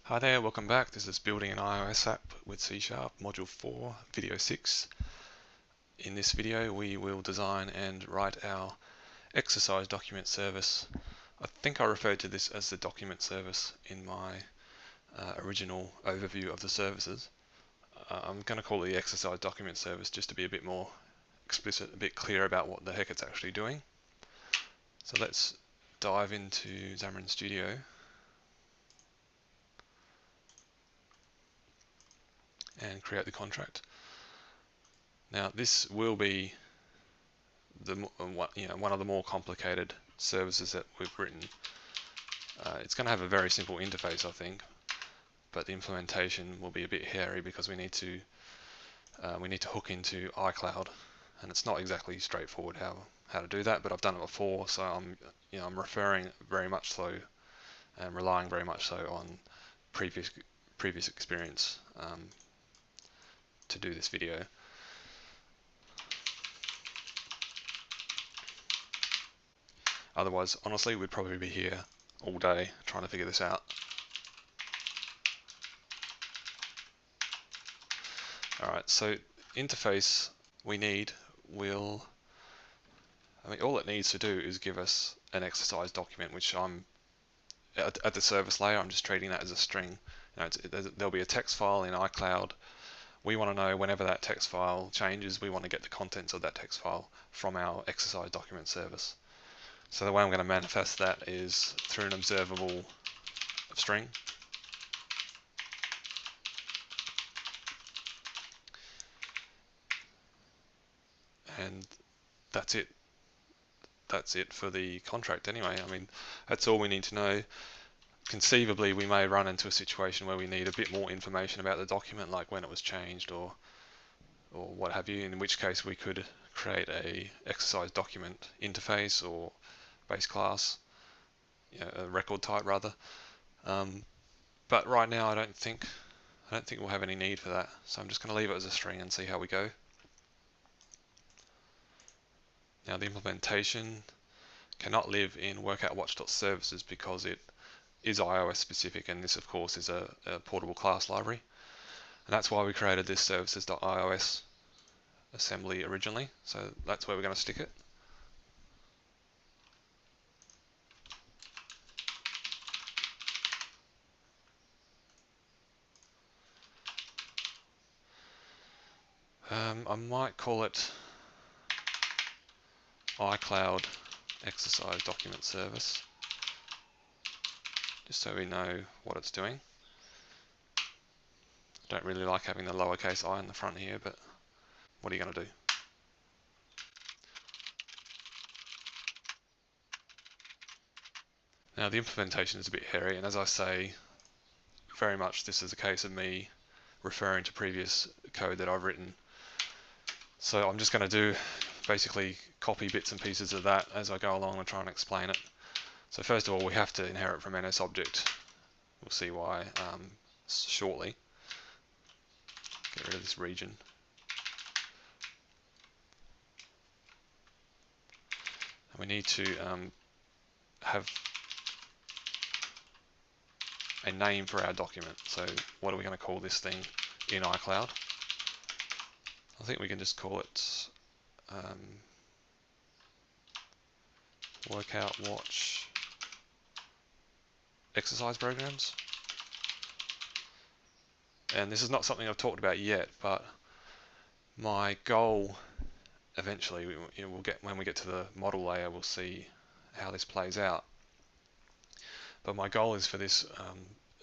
Hi there, welcome back. This is building an iOS app with C#, Module 4, Video 6. In this video we will design and write our exercise document service. I think I referred to this as the document service in my original overview of the services. I'm going to call it the exercise document service just to be a bit more explicit, a bit clear about what the heck it's actually doing. So let's dive into Xamarin Studio and create the contract. Now this will be one of the more complicated services that we've written. It's going to have a very simple interface, I think, but the implementation will be a bit hairy because we need to hook into iCloud, and it's not exactly straightforward how to do that. But I've done it before, so I'm referring very much so and relying very much so on previous experience to do this video. Otherwise, honestly, we'd probably be here all day trying to figure this out. Alright, so interface all it needs to do is give us an exercise document, which I'm at the service layer, I'm just treating that as a string. There'll be a text file in iCloud. We want to know whenever that text file changes, we want to get the contents of that text file from our exercise document service. So the way I'm going to manifest that is through an observable string. And that's it. That's it for the contract anyway. I mean, that's all we need to know. Conceivably, we may run into a situation where we need a bit more information about the document, like when it was changed or what have you, in which case we could create a exercise document interface or base class, a record type rather. But right now I don't think we'll have any need for that, so I'm just going to leave it as a string and see how we go. Now the implementation cannot live in workoutwatch.services because it is iOS specific, and this of course is a portable class library, and that's why we created this services.ios assembly originally. So that's where we're going to stick it. I might call it iCloud exercise document service, just so we know what it's doing. I don't really like having the lowercase I in the front here, but what are you going to do? Now the implementation is a bit hairy, and as I say, very much this is a case of me referring to previous code that I've written. So I'm just going to do basically copy bits and pieces of that as I go along and try and explain it. So first of all, we have to inherit from NSObject. We'll see why shortly. Get rid of this region. And we need to have a name for our document. So what are we going to call this thing in iCloud? I think we can just call it Workout Watch Exercise Programs. And this is not something I've talked about yet, but my goal eventually, when we get to the model layer, we'll see how this plays out. But my goal is for this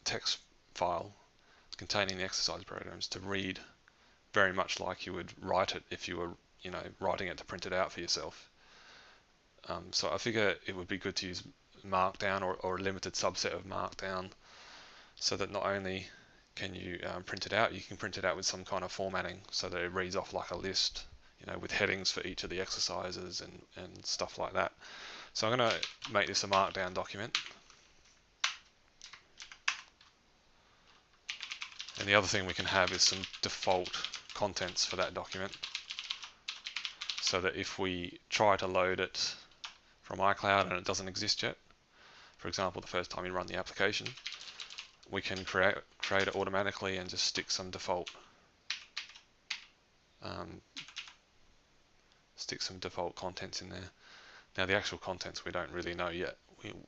text file containing the exercise programs to read very much like you would write it if you were, writing it to print it out for yourself. So I figure it would be good to use Markdown or a limited subset of Markdown, so that not only can you print it out, you can print it out with some kind of formatting so that it reads off like a list, with headings for each of the exercises and stuff like that. So I'm going to make this a Markdown document. And the other thing we can have is some default contents for that document, so that if we try to load it from iCloud and it doesn't exist yet, for example, the first time you run the application, we can create it automatically and just stick some default contents in there. Now the actual contents we don't really know yet.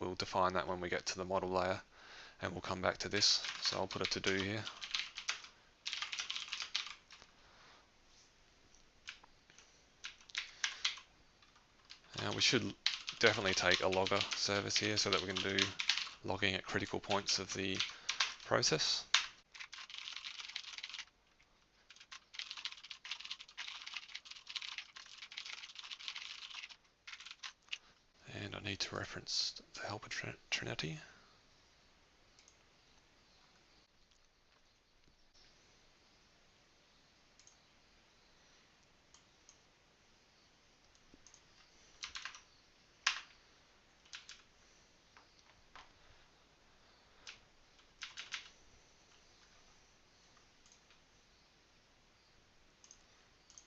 We'll define that when we get to the model layer, and we'll come back to this. So I'll put a to do here. Now we should definitely take a logger service here so that we can do logging at critical points of the process. And I need to reference the helper Trinity.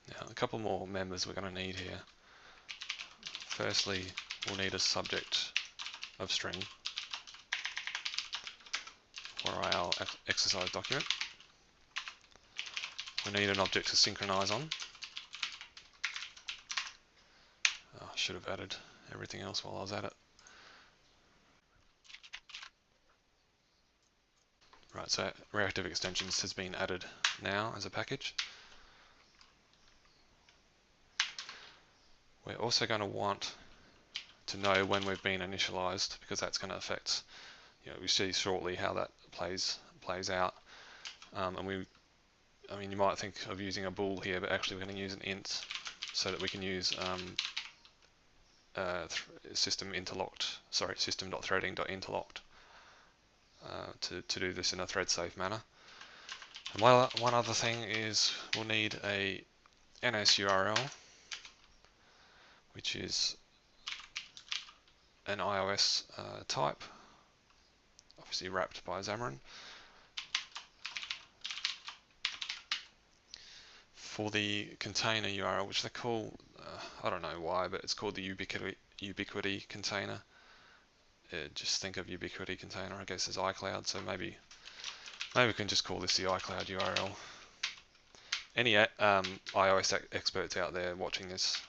Now a couple more members we're going to need here. Firstly, we'll need a subject of string for our exercise document. We need an object to synchronize on. I should have added everything else while I was at it. Right, so reactive extensions has been added now as a package. We're also going to want to know when we've been initialized, because that's going to affect, we see shortly how that plays out. I mean, you might think of using a bool here, but actually we're going to use an int so that we can use system.threading.interlocked to do this in a thread safe manner. And one other thing is we'll need a NS URL, which is an iOS type, obviously wrapped by Xamarin. For the container URL, which they call, I don't know why, but it's called the Ubiquity container. Just think of Ubiquity container, I guess, as iCloud, so maybe we can just call this the iCloud URL. Any iOS experts out there watching this,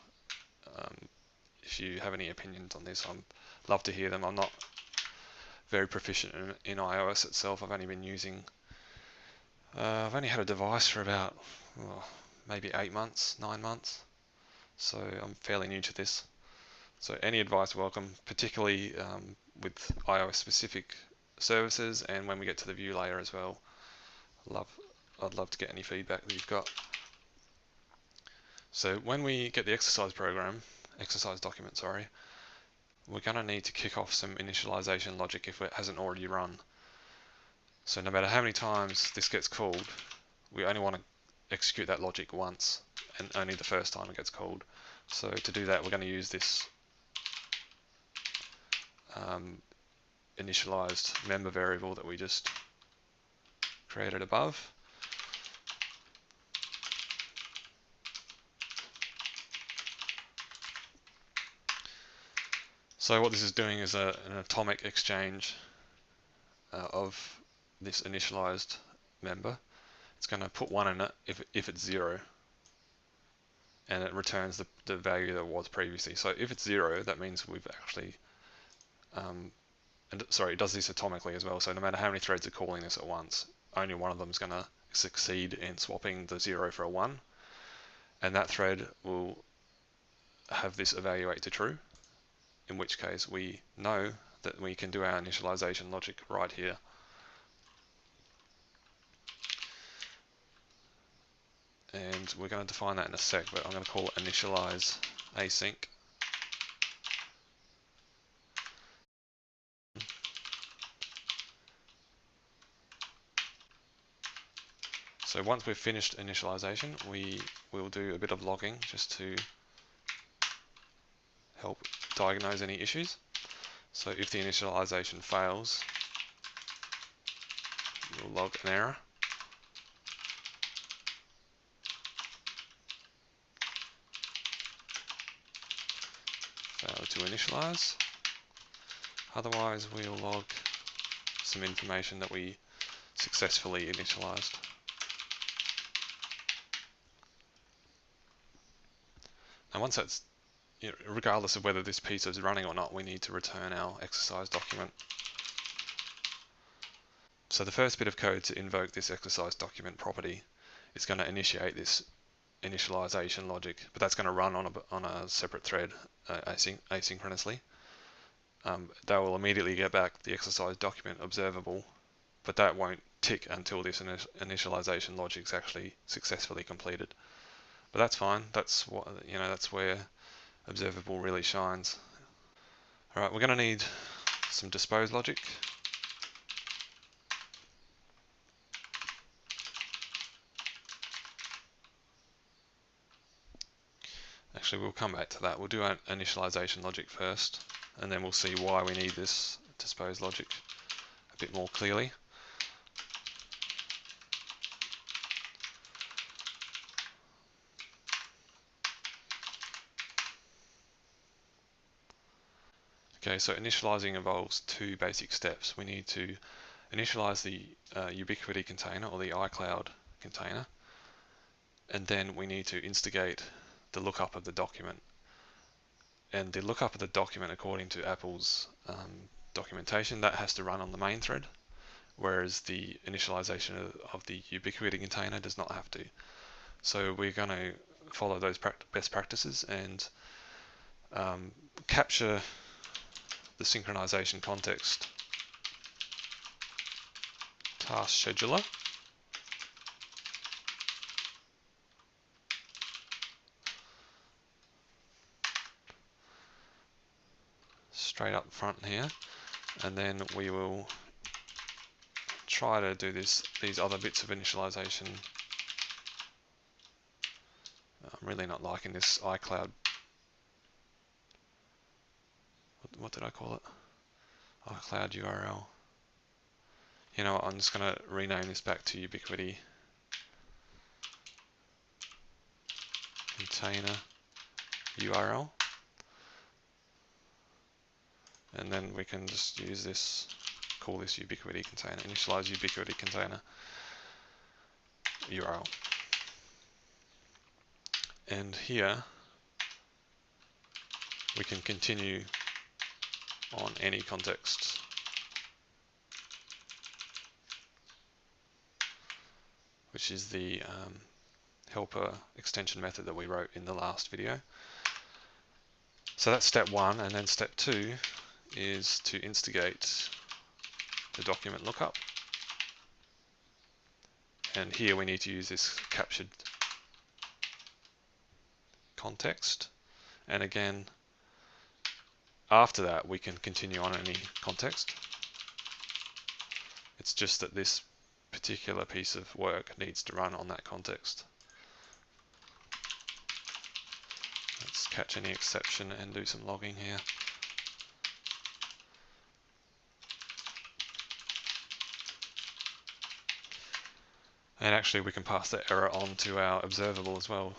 if you have any opinions on this, I'd love to hear them. I'm not very proficient in iOS itself. I've only been using, I've only had a device for about maybe 8 months, 9 months, so I'm fairly new to this. So any advice welcome, particularly with iOS specific services, and when we get to the view layer as well. I'd love to get any feedback that you've got. So when we get the exercise document, sorry, we're going to need to kick off some initialization logic if it hasn't already run. So no matter how many times this gets called, we only want to execute that logic once, and only the first time it gets called. So to do that, we're going to use this initialized member variable that we just created above. So what this is doing is an atomic exchange of this initialized member. It's going to put 1 in it if it's 0, and it returns the value that was previously. So if it's 0, that means we've actually, it does this atomically as well. So no matter how many threads are calling this at once, only one of them is going to succeed in swapping the 0 for a 1, and that thread will have this evaluate to true, in which case we know that we can do our initialization logic right here. And we're going to define that in a sec, but I'm going to call it initialize async. So once we've finished initialization, we will do a bit of logging just to help diagnose any issues. So if the initialization fails, we'll log an error. Failed to initialize. Otherwise, we'll log some information that we successfully initialized. And once that's, regardless of whether this piece is running or not, we need to return our exercise document. So the first bit of code to invoke this exercise document property is going to initiate this initialization logic, but that's going to run on a separate thread asynchronously. They will immediately get back the exercise document observable, but that won't tick until this initialization logic is actually successfully completed. But that's fine. That's what, that's where observable really shines. All right, we're going to need some dispose logic. Actually, we'll come back to that. We'll do our initialization logic first, and then we'll see why we need this dispose logic a bit more clearly. Okay, so initializing involves two basic steps. We need to initialize the Ubiquiti container or the iCloud container, and then we need to instigate the lookup of the document. And the lookup of the document, according to Apple's documentation, that has to run on the main thread, whereas the initialization of the Ubiquiti container does not have to. So we're going to follow those best practices and capture the synchronization context task scheduler. Straight up front here, and then we will try to do these other bits of initialization. I'm really not liking this iCloud. What did I call it? iCloud URL. You know what, I'm just going to rename this back to Ubiquiti container URL. And then we can just use this, call this Ubiquiti container, initialize Ubiquiti container URL. And here we can continue on any context. Which is the helper extension method that we wrote in the last video. So that's step one, and then step two is to instigate the document lookup. And here we need to use this captured context. And again, after that, we can continue on any context. It's just that this particular piece of work needs to run on that context. Let's catch any exception and do some logging here. And actually we can pass that error on to our observable as well,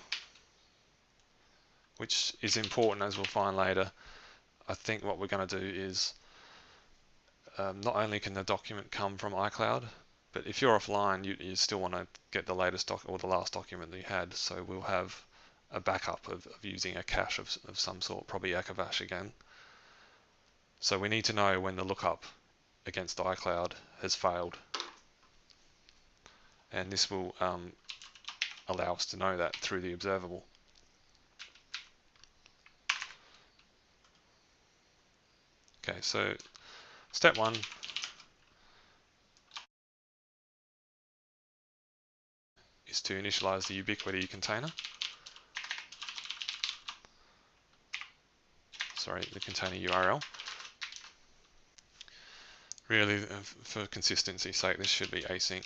which is important, as we'll find later. I think what we're going to do is not only can the document come from iCloud, but if you're offline, you still want to get the latest or the last document that you had. So we'll have a backup of using a cache of some sort, probably Akavash again. So we need to know when the lookup against iCloud has failed. And this will allow us to know that through the observable. Okay, so step one is to initialize the Ubiquiti container. Sorry, the container URL. Really, for consistency's sake, this should be async.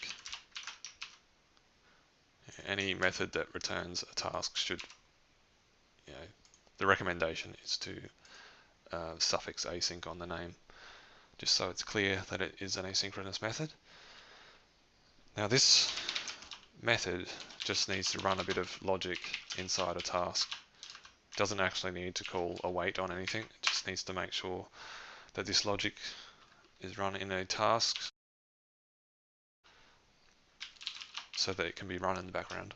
Any method that returns a task should, the recommendation is to suffix async on the name, just so it's clear that it is an asynchronous method. Now this method just needs to run a bit of logic inside a task. It doesn't actually need to call await on anything, it just needs to make sure that this logic is run in a task. so that it can be run in the background.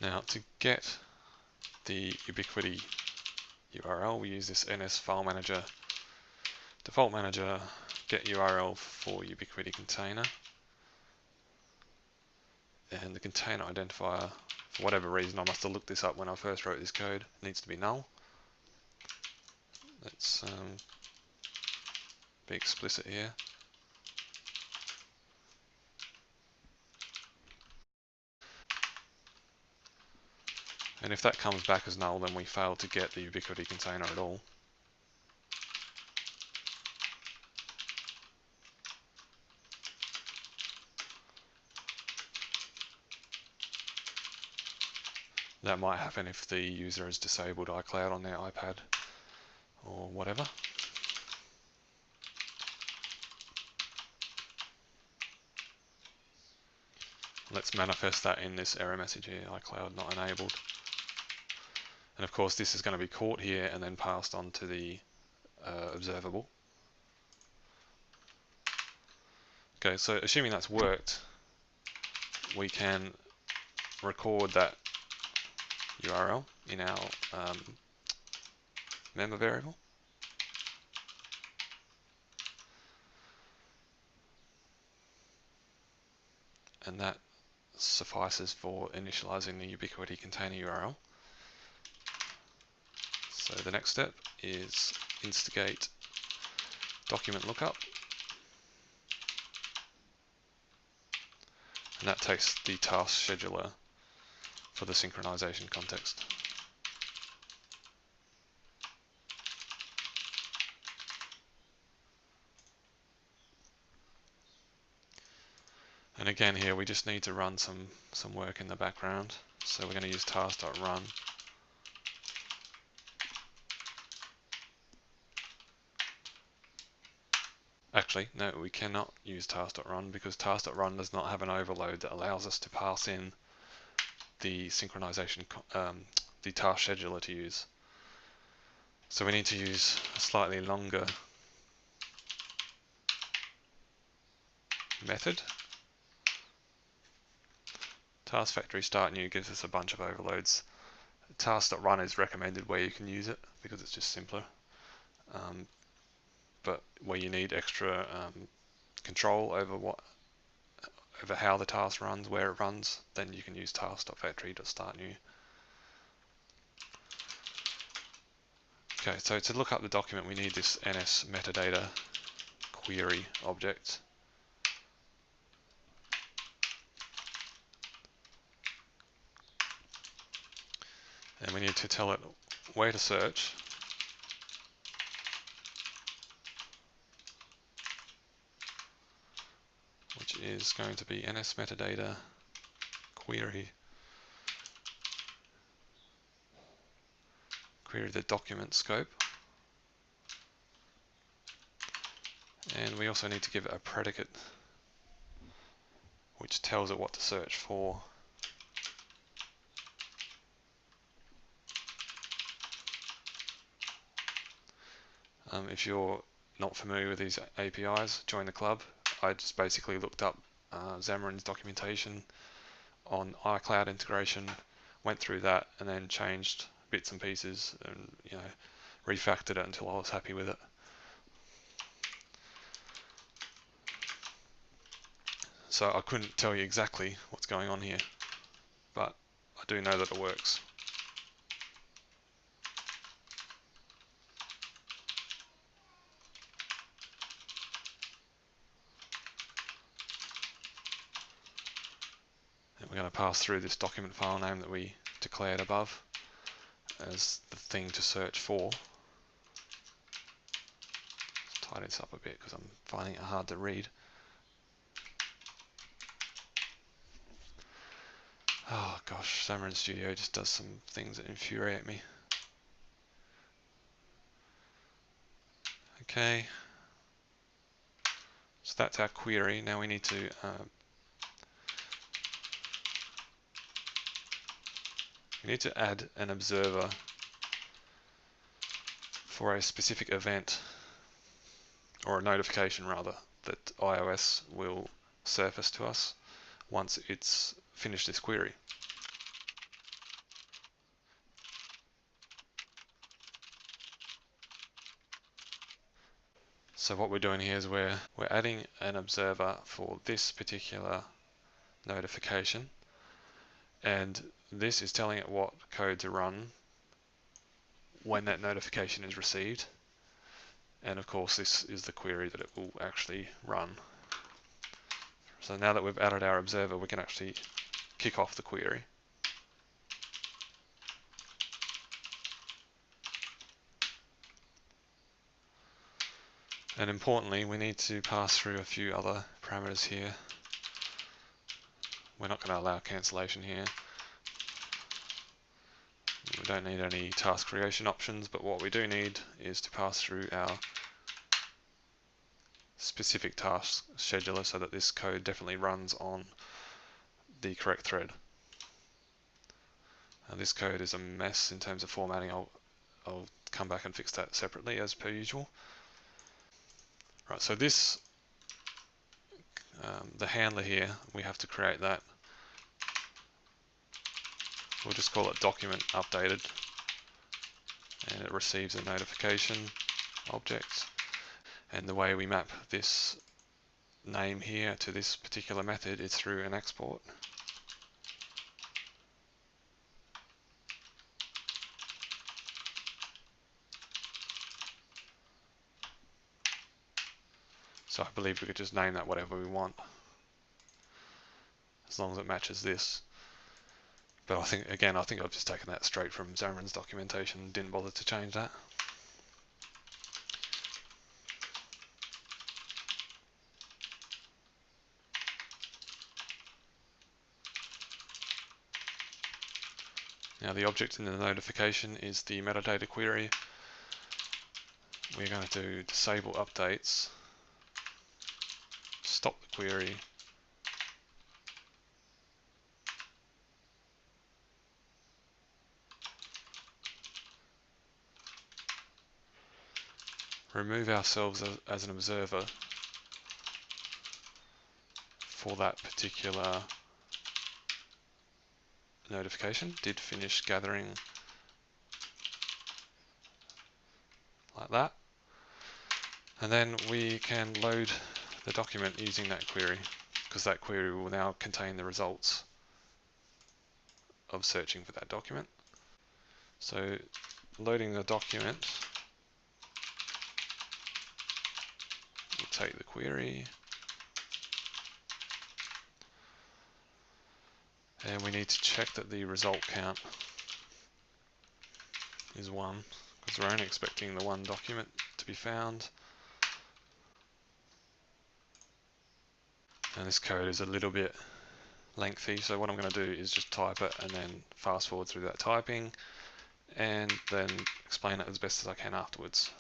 Now to get the Ubiquiti URL, we use this NS file manager, default manager, get URL for Ubiquiti container, and the container identifier, for whatever reason, I must have looked this up when I first wrote this code, needs to be null. Let's be explicit here. And if that comes back as null, then we failed to get the Ubiquiti container at all. That might happen if the user has disabled iCloud on their iPad or whatever. Let's manifest that in this error message here, iCloud not enabled. And of course this is going to be caught here and then passed on to the observable. Okay, so assuming that's worked, we can record that URL in our member variable. And that suffices for initializing the Ubiquiti container URL. So the next step is instigate document lookup. And that takes the task scheduler for the synchronization context. And again here we just need to run some work in the background. So we're going to use task.run. Actually, no, we cannot use task.run because task.run does not have an overload that allows us to pass in the synchronization, the task scheduler to use. So we need to use a slightly longer method. Task factory start new gives us a bunch of overloads. Task.run is recommended where you can use it because it's just simpler. But where you need extra control over how the task runs, where it runs, then you can use task.factory.start new. Okay, so to look up the document, we need this NS metadata query object. And we need to tell it where to search. Which is going to be NS metadata query the document scope. And we also need to give it a predicate which tells it what to search for. If you're not familiar with these APIs, join the club. I just basically looked up Xamarin's documentation on iCloud integration, went through that, and then changed bits and pieces, and refactored it until I was happy with it. So I couldn't tell you exactly what's going on here, but I do know that it works. And we're going to pass through this document file name that we declared above as the thing to search for. Let's tidy this up a bit because I'm finding it hard to read. Oh gosh, Xamarin Studio just does some things that infuriate me. Okay, so that's our query. Now we need to we need to add an observer for a specific event, or a notification rather, that iOS will surface to us once it's finished this query. So what we're doing here is we're adding an observer for this particular notification, and this is telling it what code to run when that notification is received, and of course this is the query that it will actually run. So now that we've added our observer, we can actually kick off the query. And importantly, we need to pass through a few other parameters here. We're not going to allow cancellation here. We don't need any task creation options, but what we do need is to pass through our specific task scheduler so that this code definitely runs on the correct thread. Now this code is a mess in terms of formatting. I'll come back and fix that separately as per usual. Right, so this, the handler here, we have to create that. We'll just call it document updated, and it receives a notification object. And the way we map this name here to this particular method is through an export. So I believe we could just name that whatever we want, as long as it matches this. But I think I've just taken that straight from Xamarin's documentation and didn't bother to change that. Now the object in the notification is the metadata query. We're going to disable updates, stop the query, remove ourselves as an observer for that particular notification. Did finish gathering like that. And then we can load the document using that query, because that query will now contain the results of searching for that document. So loading the document, we'll take the query, and we need to check that the result count is 1, because we're only expecting the one document to be found. And this code is a little bit lengthy, so what I'm going to do is just type it and then fast forward through that typing and then explain it as best as I can afterwards.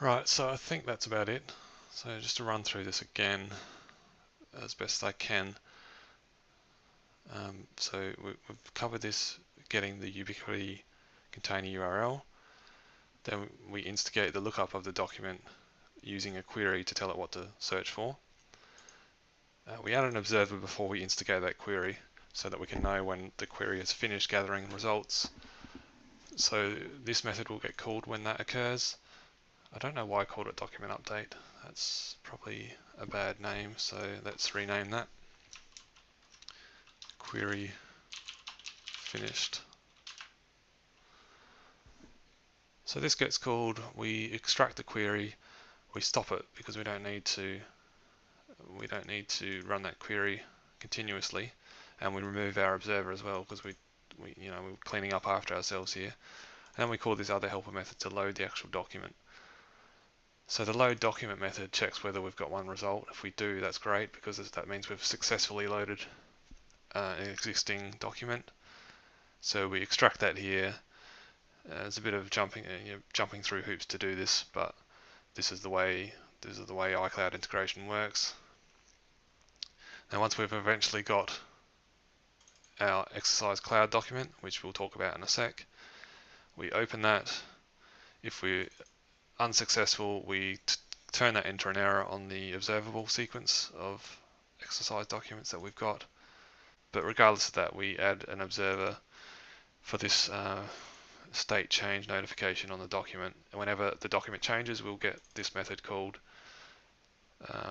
Right, so I think that's about it. So just to run through this again as best I can. So we've covered this, getting the Ubiquiti container URL. Then we instigate the lookup of the document using a query to tell it what to search for. We add an observer before we instigate that query so that we can know when the query has finished gathering results. So this method will get called when that occurs. I don't know why I called it document update. That's probably a bad name, so let's rename that. Query finished. So this gets called, we extract the query, we stop it because we don't need to run that query continuously, and we remove our observer as well because we're cleaning up after ourselves here. And we call this other helper method to load the actual document. So the load document method checks whether we've got one result. If we do, that's great because that means we've successfully loaded an existing document. So we extract that here. There's a bit of jumping through hoops to do this, but this is the way iCloud integration works. Now once we've eventually got our exercise cloud document, which we'll talk about in a sec, we open that. If we're unsuccessful, we turn that into an error on the observable sequence of exercise documents that we've got. But regardless of that, we add an observer for this state change notification on the document. And whenever the document changes, we'll get this method called,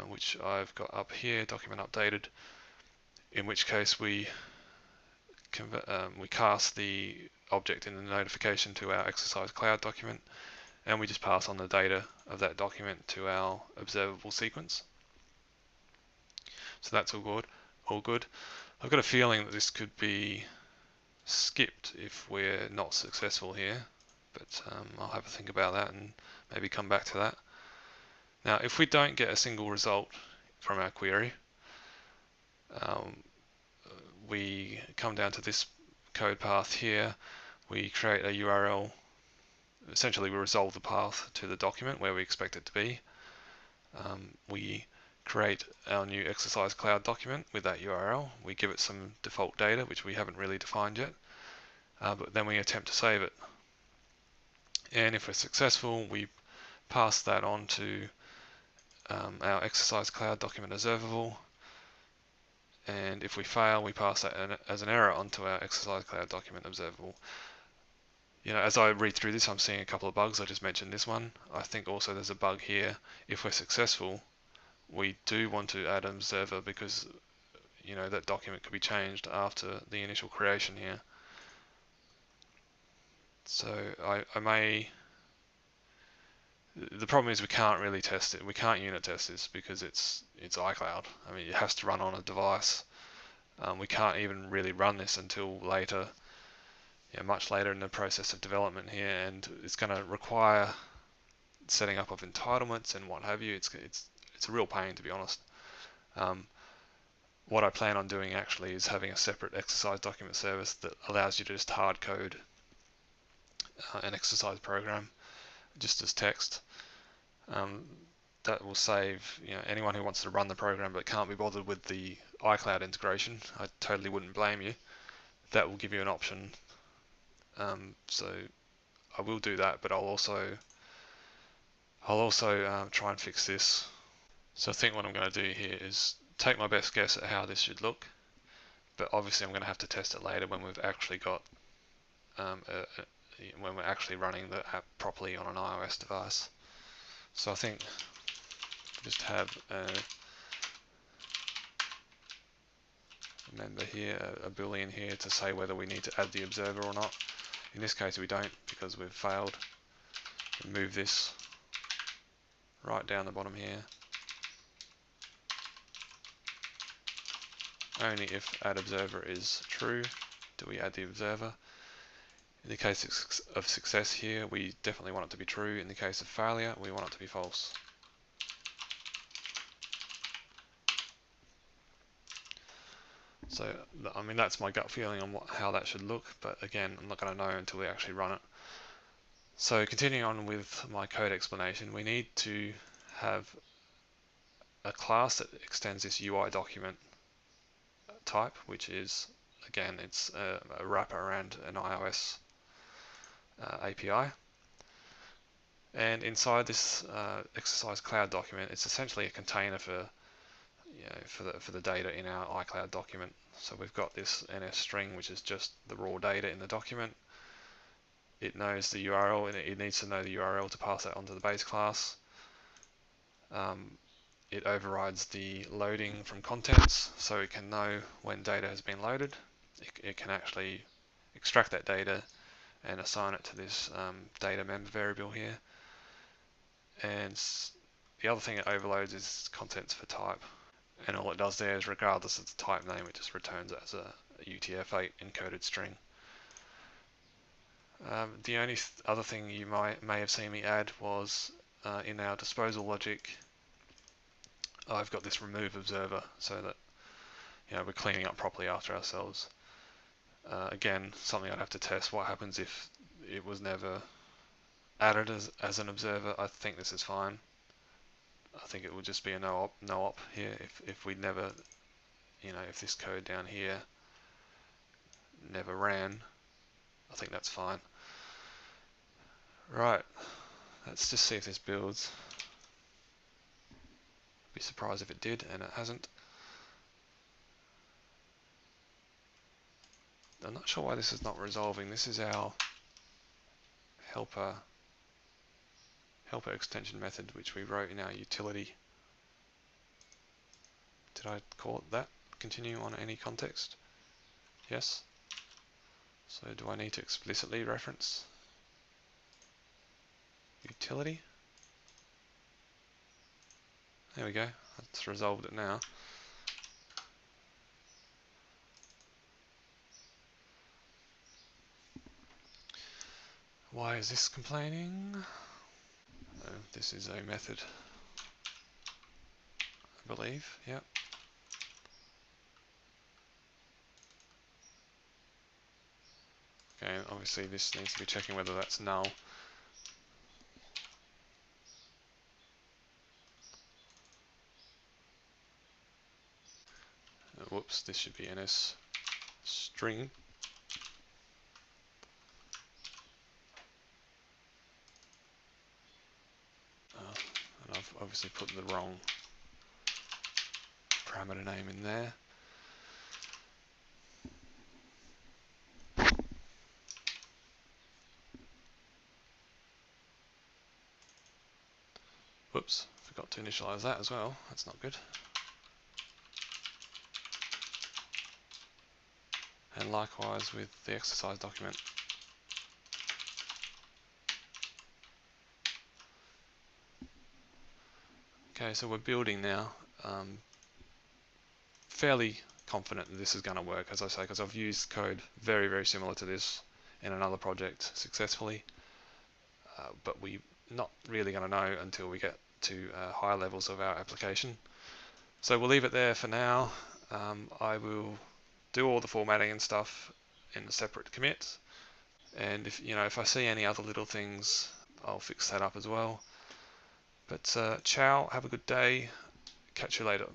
which I've got up here, document updated, in which case we cast the object in the notification to our exercise cloud document, and we just pass on the data of that document to our observable sequence. So that's all good. I've got a feeling that this could be skipped if we're not successful here, but I'll have a think about that and maybe come back to that. Now, if we don't get a single result from our query, we come down to this code path here. We create a URL. Essentially, we resolve the path to the document where we expect it to be. We create our new exercise cloud document with that URL. We give it some default data, which we haven't really defined yet, but then we attempt to save it. And if we're successful, we pass that on to our exercise cloud document observable. And if we fail, we pass that as an error onto our exercise cloud document observable. As I read through this, I'm seeing a couple of bugs. I just mentioned this one. I think also there's a bug here. If we're successful, we do want to add an observer because that document could be changed after the initial creation here. So the problem is we can't really test it. We can't unit test this because it's iCloud. I mean, it has to run on a device. We can't even really run this until later, much later in the process of development here, and it's going to require setting up of entitlements and what have you. It's a real pain, to be honest. What I plan on doing actually is having a separate exercise document service that allows you to just hard code an exercise program just as text. That will save anyone who wants to run the program but can't be bothered with the iCloud integration. I totally wouldn't blame you. That will give you an option. So I will do that, but I'll also try and fix this. So I think what I'm going to do here is take my best guess at how this should look, but obviously I'm going to have to test it later when we've actually got when we're actually running the app properly on an iOS device. So I think just have a member here, a boolean here to say whether we need to add the observer or not. In this case we don't because we've failed. Move this right down the bottom here. Only if add observer is true do we add the observer. In the case of success here, we definitely want it to be true. In the case of failure, we want it to be false. So, I mean, that's my gut feeling on how that should look, but again, I'm not going to know until we actually run it. So continuing on with my code explanation, we need to have a class that extends this UI document type, which is, again, it's a wrapper around an iOS API. And inside this exercise cloud document, it's essentially a container for for the data in our iCloud document. So we've got this NS string, which is just the raw data in the document. It knows the URL, and it needs to know the URL to pass that onto the base class. It overrides the loading from contents, so it can know when data has been loaded. It can actually extract that data and assign it to this data member variable here. And the other thing it overloads is contents for type. And all it does there is, regardless of the type name, it just returns it as a UTF-8 encoded string. The only other thing you may have seen me add was in our disposal logic, I've got this remove observer so that we're cleaning up properly after ourselves. Again, something I'd have to test. What happens if it was never added as an observer? I think this is fine. I think it would just be a no op here if we never, if this code down here never ran. I think that's fine. Right, let's just see if this builds. Be surprised if it did, and it hasn't. I'm not sure why this is not resolving. This is our helper extension method, which we wrote in our utility. Did I call it that? Continue on any context? Yes. So do I need to explicitly reference utility? There we go. That's resolved it now. Why is this complaining? Oh, this is a method, I believe. Yep. Okay, obviously this needs to be checking whether that's null. Whoops, this should be NS string. And I've obviously put the wrong parameter name in there. Whoops, forgot to initialize that as well. That's not good. And likewise with the exercise document. Okay, so we're building now. Fairly confident that this is going to work, as I say, because I've used code very, very similar to this in another project successfully. But we're not really going to know until we get to higher levels of our application. So we'll leave it there for now. I will do all the formatting and stuff in a separate commit. And if I see any other little things, I'll fix that up as well. But ciao, have a good day, catch you later.